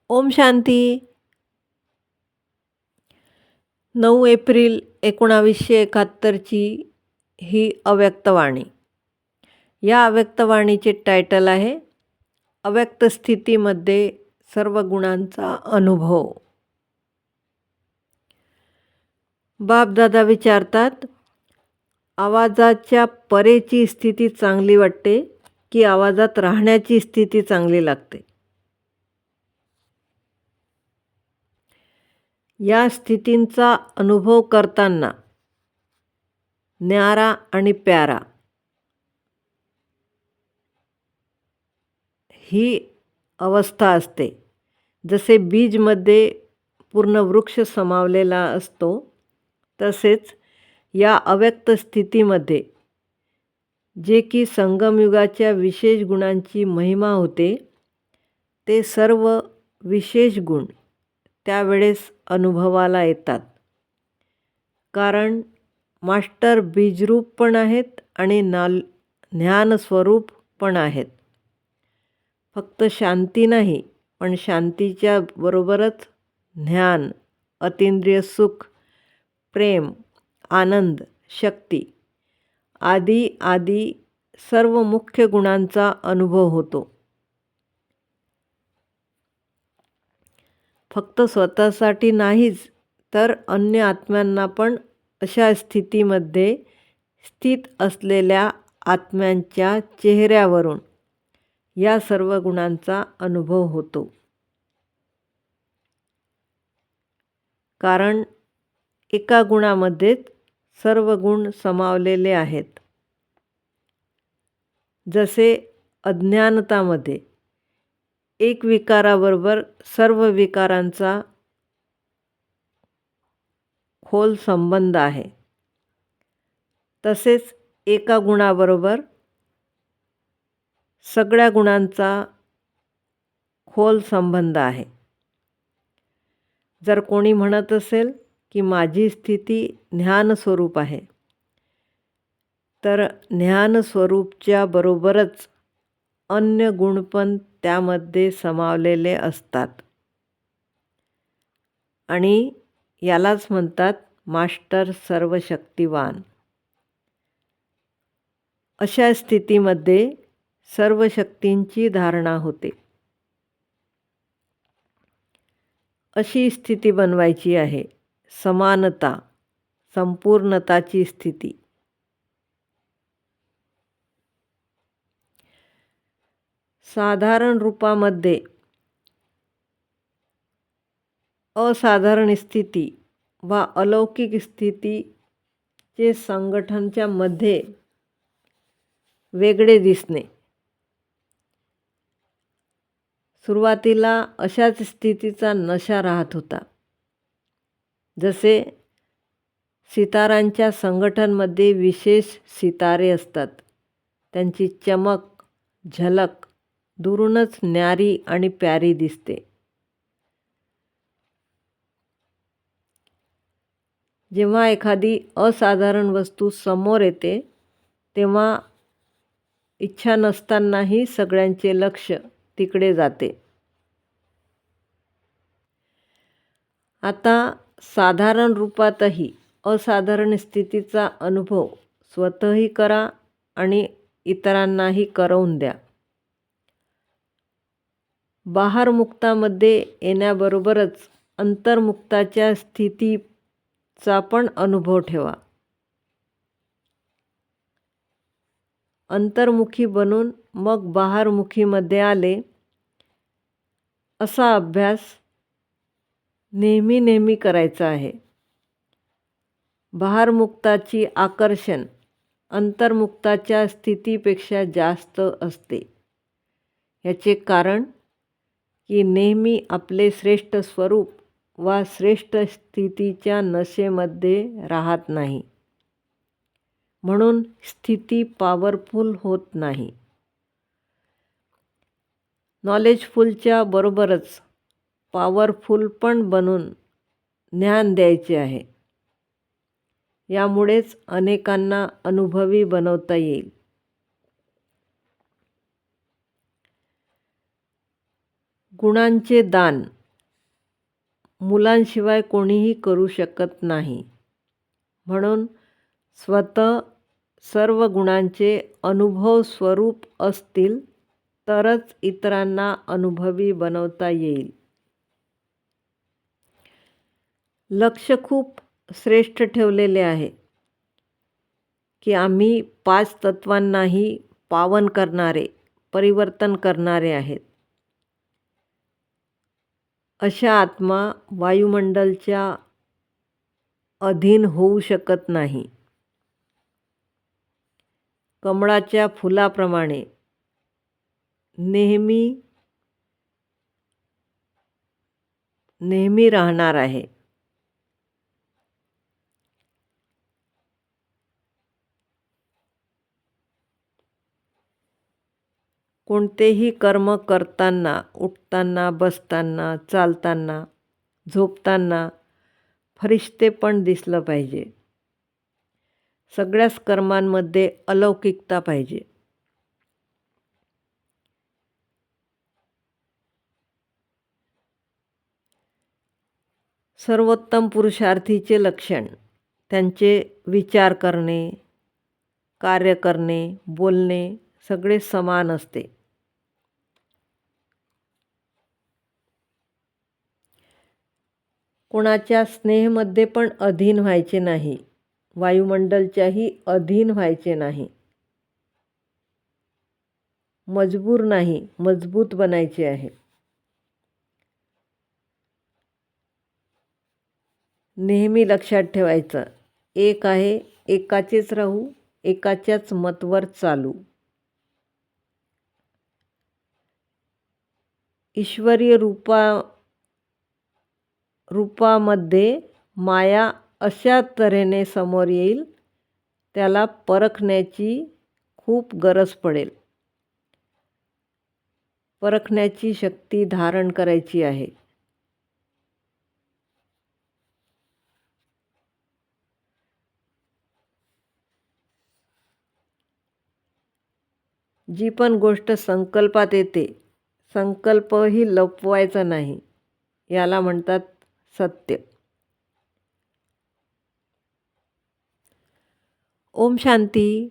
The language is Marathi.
ओम शांती. 9 एप्रिल 1971ची ही अव्यक्तवाणी. या अव्यक्तवाणीचे टायटल आहे अव्यक्त स्थितीमध्ये सर्व गुणांचा अनुभव. बापदादा विचारतात, आवाजाच्या परेची स्थिती चांगली वाटते की आवाजात राहण्याची स्थिती चांगली लागते? या स्थितींचा अनुभव करताना न्यारा आणि प्यारा ही अवस्था असते. जसे बीजमध्ये पूर्ण वृक्ष समावलेला असतो, तसेच या अव्यक्त स्थितीमध्ये जे की संगमयुगाच्या विशेष गुणांची महिमा होते, ते सर्व विशेष गुण त्यावेळेस अनुभवाला येतात. कारण मास्टर बीजरूप पण आहेत आणि ज्ञानस्वरूप पण आहेत. फक्त शांती नाही, पण शांतीच्या बरोबरच ज्ञान, अतींद्रिय सुख, प्रेम, आनंद, शक्ती आदी आदी सर्व मुख्य गुणांचा अनुभव होतो. फक्त स्वतःसाठी नाहीच, तर अन्य आत्म्यांना पण अशा स्थितीमध्ये स्थित असलेल्या आत्म्यांच्या चेहऱ्यावरून या सर्व गुणांचा अनुभव होतो. कारण एका गुणामध्येच सर्व गुण समावलेले आहेत. जसे अज्ञानतामध्ये एक विकाराबरोबर सर्व विकारांचा खोल संबंध आहे, तसेच एका गुणाबरोबर सगळ्या गुणांचा खोल संबंध आहे. जर कोणी म्हणत असेल की माझी स्थिती ज्ञानस्वरूप आहे, तर ज्ञानस्वरूपच्या बरोबरच अन्य गुण पण त्यामध्ये समावलेले असतात. आणि यालाच म्हणतात मास्टर सर्वशक्तिवान. अशा स्थितीमध्ये सर्व शक्तींची धारणा होते. अशी स्थिती बनवायची आहे, समानता, संपूर्णताची स्थिती. साधारण रूपामध्ये असाधारण स्थिती वा अलौकिक स्थितीचे संघटनच्या मध्ये वेगळे दिसणे. सुरुवातीला अशाच स्थितीचा नशा राहत होता. जसे सितारांच्या संघटनमध्ये विशेष सितारे असतात, त्यांची चमक, झलक दुरूनच न्यारी आणि प्यारी दिसते. जेव्हा एखादी असाधारण वस्तू समोर येते, तेव्हा इच्छा नसतानाही सगळ्यांचे लक्ष तिकडे जाते. आता साधारण रूपातही असाधारण स्थितीचा अनुभव स्वतःही करा आणि इतरांनाही करवून द्या. बाहेरमुक्तामध्ये येण्याबरोबरच अंतर्मुक्ताच्या स्थितीचा पण अनुभव ठेवा. अंतर्मुखी बनून मग बाहेरमुखीमध्ये आले, असा अभ्यास नेहमी नेहमी करायचा आहे. बाहेरमुक्ताची आकर्षण अंतर्मुक्ताच्या स्थितीपेक्षा जास्त असते. याचे कारण की नेहमी आपले श्रेष्ठ स्वरूप वा श्रेष्ठ स्थितीच्या नशेमध्ये राहत नाही, म्हणून स्थिती पॉवरफुल होत नाही. नॉलेजफुलच्या बरोबरच पॉवरफुल पण बनून ज्ञान द्यायचे आहे. यामुळेच अनेकांना अनुभवी बनवता येईल. गुणांचे दान मुलांशिवाय कोणीही करू शकत नाही. म्हणून स्वतः सर्व गुणांचे अनुभव स्वरूप असतील तरच इतरांना अनुभवी बनवता येईल. लक्ष्य खूप श्रेष्ठ ठेवलेले आहे की आम्ही 5 तत्वांनाही पावन करणारे, परिवर्तन करणारे आहेत. अशा आत्मा वायुमंडलच्या अधीन होऊ शकत नाही. कमळाच्या फुलाप्रमाणे नेहमी राहणार आहे. कोणतेही कर्म करताना, उठताना, बसताना, चालताना, झोपताना फरिश्ते पण दिसलं पाहिजे. सगळ्याच कर्मांमध्ये अलौकिकता पाहिजे. सर्वोत्तम पुरुषार्थीचे लक्षण त्यांचे विचार करणे, कार्य करणे, बोलणे सगळे समान असते. कोणाच्या स्नेहमध्ये पण अधीन व्हायचे नाही, वायुमंडलच्याही अधीन व्हायचे नाही. मजबूर नाही, मजबूत बनायचे आहे. नेहमी लक्षात ठेवायचं, एक आहे, एकाचेच राहू, एकाच्याच मतवर चालू. ईश्वरीय रूपामध्ये माया अशा तऱ्हेने समोर येईल, त्याला परखण्याची खूप गरज पडेल. परखण्याची शक्ती धारण करायची आहे. जी पण गोष्ट संकल्पात येते, संकल्पही लपवायचा नाही, याला म्हणतात सत्य. ओम शांती.